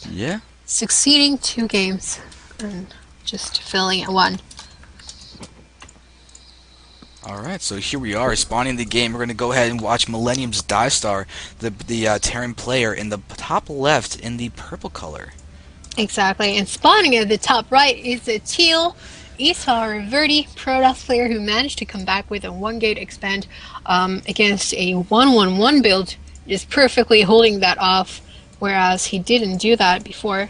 Yeah. succeeding 2 games and just failing at 1. Alright, so here we are, spawning the game. We're going to go ahead and watch Millennium's Diestar, the Terran player in the top left in the purple color. Exactly, and spawning at the top right is a teal eSahara.Verdi Protoss player who managed to come back with a 1-gate expand against a 1-1-1 build, just perfectly holding that off, whereas he didn't do that before.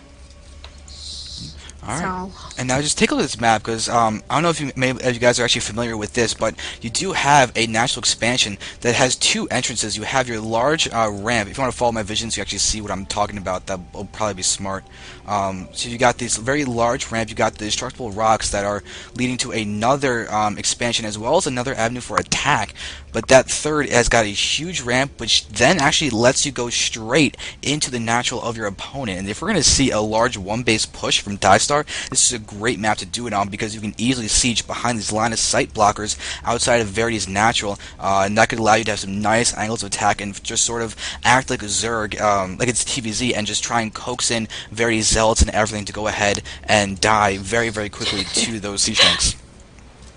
Alright. So, And now just take a look at this map, because I don't know if if you guys are actually familiar with this, but you do have a natural expansion that has 2 entrances. You have your large ramp. If you want to follow my vision so you actually see what I'm talking about, that will probably be smart. So you got this very large ramp, you got the destructible rocks that are leading to another expansion, as well as another avenue for attack. But that third has got a huge ramp, which then actually lets you go straight into the natural of your opponent. And if we're going to see a large 1-base push from Diestar, this is a great map to do it on, because you can easily siege behind these line of sight blockers outside of Verdi's natural, and that could allow you to have some nice angles of attack and just sort of act like a Zerg, like it's TVZ, and just try and coax in Verdi's zealots and everything to go ahead and die very, very quickly to those siege tanks.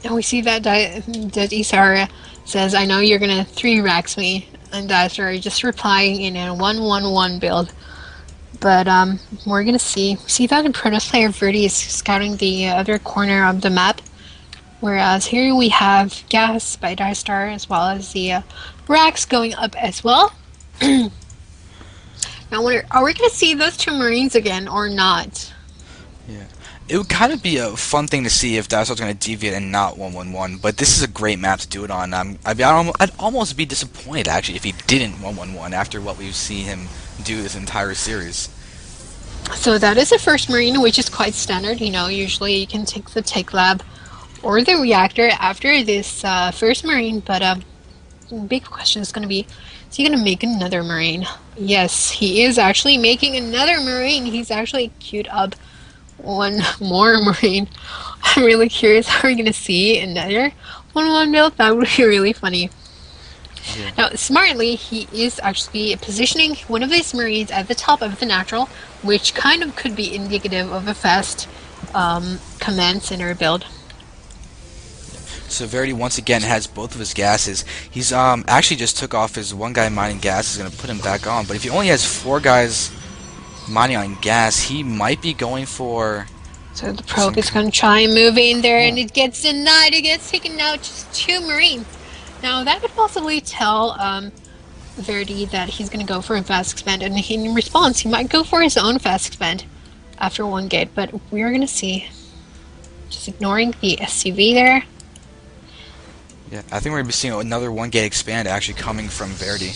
and we see that eSahara says, "I know you're gonna 3-racks me," and Diestar just replying in a 1-1-1 build. But we're gonna see that the Protoss player Verdi is scouting the other corner of the map, whereas here we have gas by Diestar as well as the racks going up as well. Now, are we gonna see those 2 Marines again or not? Yeah. It would kind of be a fun thing to see if Diestar's going to deviate and not 111, but this is a great map to do it on. I'd almost be disappointed, actually, if he didn't 111 after what we've seen him do this entire series. So that is the first Marine, which is quite standard. You know, usually you can take the Tech Lab or the Reactor after this first Marine, but big question is going to be, is he going to make another Marine? Yes, he is actually making another Marine. He's actually queued up 1 more Marine. I'm really curious how we're going to see another 1-1 build. That would be really funny. Yeah. Now, smartly, he is actually positioning one of his Marines at the top of the natural, which kind of could be indicative of a fast command center build. So Verdi once again has both of his gases. He's actually just took off his 1 guy mining gas, is going to put him back on, but if he only has 4 guys mining on gas, he might be going for... So the probe is going to try and move in there, and it gets denied. It gets taken out, just 2 Marines. Now, that could possibly tell Verdi that he's going to go for a fast expand, and in response, he might go for his own fast expand after 1 gate, but we're going to see. Just ignoring the SCV there. Yeah, I think we're going to be seeing another 1-gate expand actually coming from Verdi.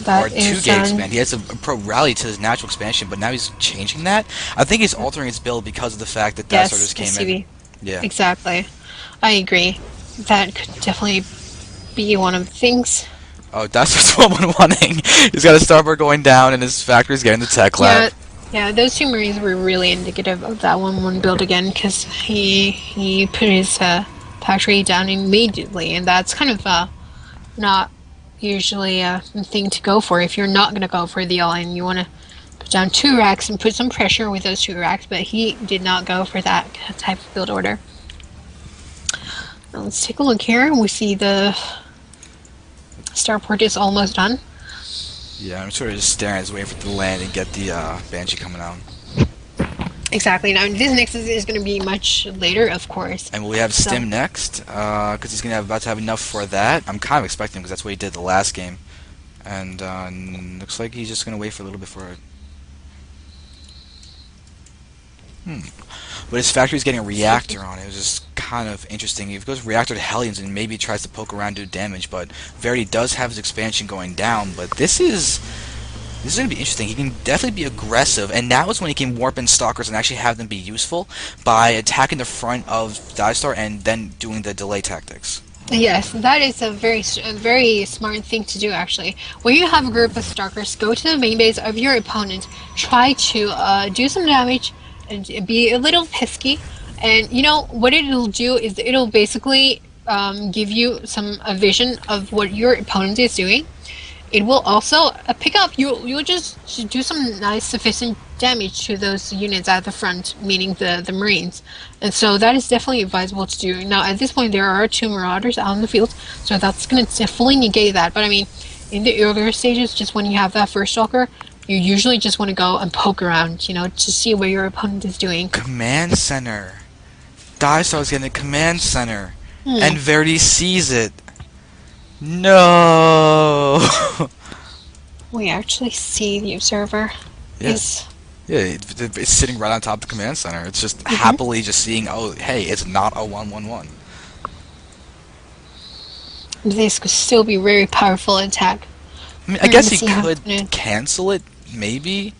That or 2-gate expand. He has a pro rally to his natural expansion, but now he's changing that. I think he's altering his build because of the fact that Diestar just came SCV. in. Yeah. Exactly. I agree. That could definitely be one of the things. Oh, Diestar's 1-1-1ing. He's got a starboard going down, and his factory's getting the tech lab. Yeah, those 2 Marines were really indicative of that 1-1 build again, because he put his factory down immediately, and that's kind of not usually a thing to go for if you're not going to go for the all-in. You want to put down 2 racks and put some pressure with those 2 racks, but he did not go for that type of build order. Now let's take a look here. We see the starport is almost done. Yeah, I'm sort of just staring at his way for it to land and get the Banshee coming out. Exactly. Now this next is going to be much later, of course. And will we have Stim next? Because he's going to about to have enough for that. I'm kind of expecting, because that's what he did the last game. And looks like he's just going to wait for a little bit for it. But his factory's getting a reactor on it. It was just kind of interesting. If he goes reactor to Hellions and maybe tries to poke around and do damage, but Verdi does have his expansion going down. But this is going to be interesting. He can definitely be aggressive, and now is when he can warp in Stalkers and actually have them be useful by attacking the front of Diestar and then doing the delay tactics. Yes, that is a very smart thing to do, actually. When you have a group of Stalkers, go to the main base of your opponent, try to do some damage, and be a little pesky, and you know what it'll do is it'll basically give you a vision of what your opponent is doing. it will also pick up. You'll just do some nice sufficient damage to those units at the front, meaning the Marines, and so that is definitely advisable to do. Now at this point there are 2 Marauders out in the field, so that's going to definitely negate that. But I mean, in the earlier stages, just when you have that first Stalker, you usually just want to go and poke around, you know, to see what your opponent is doing. Command center. Diestar's getting a command center, Hmm. and Verdi sees it. No. We actually see the observer Yeah. is. Yeah, it's sitting right on top of the command center. It's just happily just seeing, oh, hey, it's not a 1-1-1. This could still be very powerful attack. I mean, I guess Let's he see how could it's cancel it, maybe.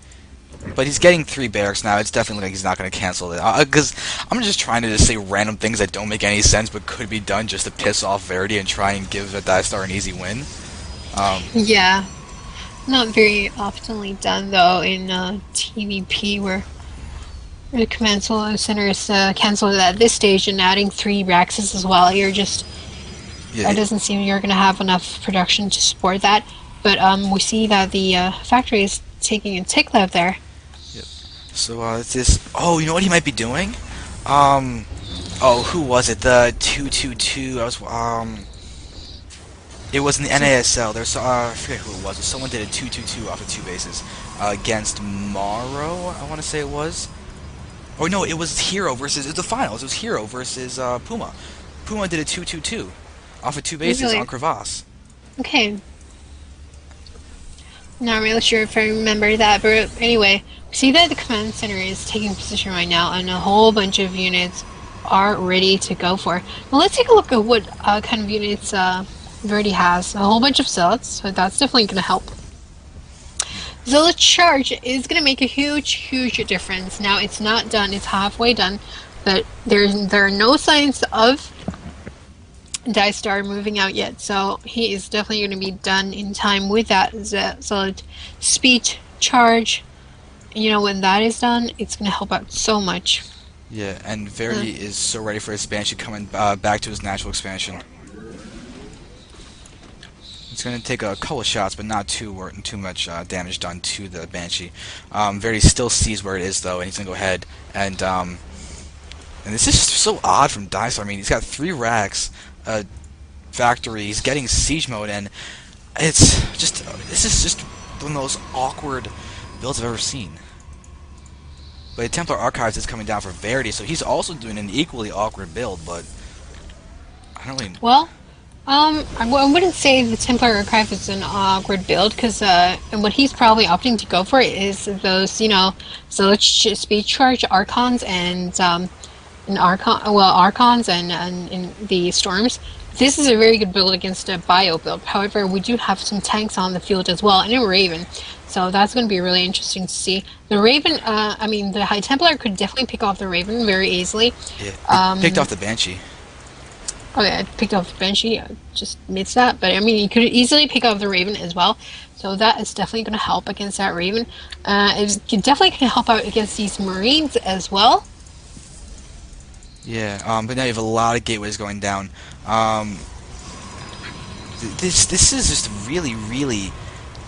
But he's getting 3 barracks now. It's definitely like he's not going to cancel it. Because I'm just trying to just say random things that don't make any sense but could be done just to piss off Verdi and try and give the Diestar an easy win. Yeah, not very oftenly done though in TVP where the command center is cancelled at this stage and adding 3 Raxes as well. You're just Yeah, it doesn't seem you're gonna have enough production to support that. But we see that the factory is taking a tick lab there. so it's this. Oh, you know what he might be doing? Oh, who was it? The 222. It was in the NASL. There's I forget who it was. Someone did a 222 off of 2 bases against Morrow. I want to say it was. Oh no, it was Hero versus. It was the finals. It was Hero versus Puma. Puma did a 222 off of 2 bases Really? on Crevasse. Okay. Not really sure if I remember that, but anyway, we see that the command center is taking position right now, and a whole bunch of units are ready to go for it. Now let's take a look at what kind of units Verdi has. A whole bunch of zealots, so that's definitely going to help. Zealot charge is going to make a huge difference. Now it's not done; it's halfway done, but there are no signs of Diestar moving out yet, so he is definitely going to be done in time with that solid speed charge. You know, when that is done, it's going to help out so much. Yeah, and Verdi is so ready for his expansion coming back to his natural expansion. It's going to take a couple of shots, but not too much damage done to the Banshee. Verdi still sees where it is, though, and he's going to go ahead and this is so odd from Diestar. I mean, he's got 3 racks, factory, he's getting siege mode, and it's just this is just one of the most awkward builds I've ever seen. But the Templar Archives is coming down for Verdi, so he's also doing an equally awkward build, but I don't really... Well, I wouldn't say the Templar Archive is an awkward build, because what he's probably opting to go for is those, you know, Zealot speed charge Archons and Archons and in the Storms. This is a very good build against a bio build. However, we do have some tanks on the field as well, and a Raven. So that's going to be really interesting to see. The Raven, I mean, the High Templar could definitely pick off the Raven very easily. Yeah, picked off the Banshee. Oh yeah, I picked off the Banshee. I just missed that. But I mean, you could easily pick off the Raven as well. So that is definitely going to help against that Raven. It's definitely going to help out against these Marines as well. Yeah, but now you have a lot of gateways going down. This is just a really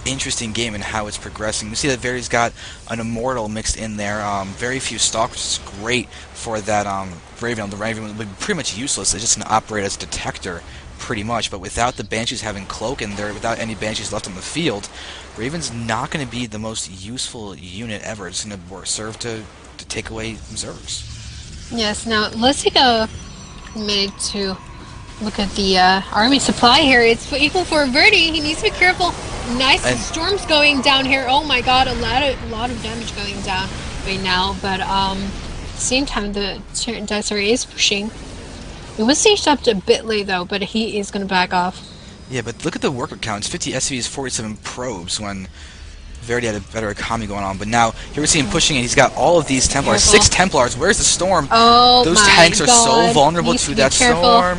interesting game and how it's progressing. You see that Verdi's got an Immortal mixed in there. Very few Stalkers, which is great for that Raven. The Raven would be pretty much useless. It's just going to operate as a detector, pretty much. But without the Banshees having Cloak and without any Banshees left on the field, Raven's not going to be the most useful unit ever. It's going to serve to take away observers. Yes, now let's take a minute to look at the army supply here. It's equal for Verdi. He needs to be careful. Nice storms going down here. Oh my god, a lot of damage going down right now. But at the same time, the Diestar is pushing. It was staged up a bit late though, but he is going to back off. Yeah, but look at the worker counts. 50 SCVs, 47 probes when Verdi had a better economy going on. But now, here we see him pushing, and he's got all of these Templars. Careful. 6 Templars. Where's the storm? Oh Those my tanks are god. so vulnerable Needs to be that careful. storm.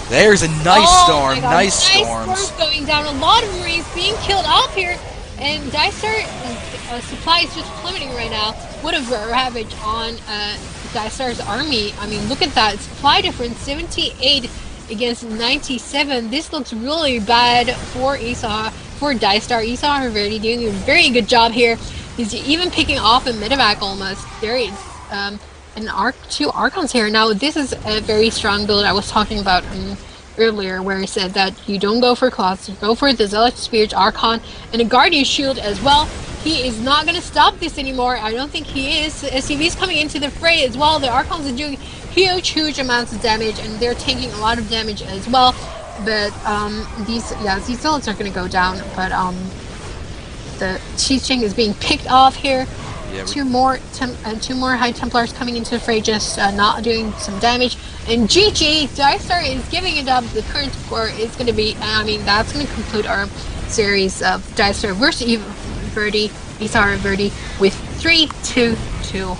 There's a nice Oh storm. my god, Nice storms storms. going down. A lot of Marines being killed off here. And Diestar supply is just plummeting right now. What a ravage on Diestar's army. I mean, look at that supply difference, 78 against 97. This looks really bad for for diestar. eSahara.Verdi doing a very good job here. He's even picking off a medevac almost. Two Archons here. Now this is a very strong build I was talking about earlier, where I said that you don't go for cloths, you go for the Zealot Spirit, Archon, and a Guardian Shield as well. He is not going to stop this anymore. I don't think he is. SCV's coming into the fray as well. The Archons are doing huge amounts of damage, and they're taking a lot of damage as well. But these Zealots are going to go down. But the teaching is being picked off here. Yeah, two more High Templars coming into the fray, just not doing some damage. And GG, diestar is giving it up. The current score is going to be, that's going to conclude our series of diestar versus Verdi, eSahara.Verdi with 3-2-2.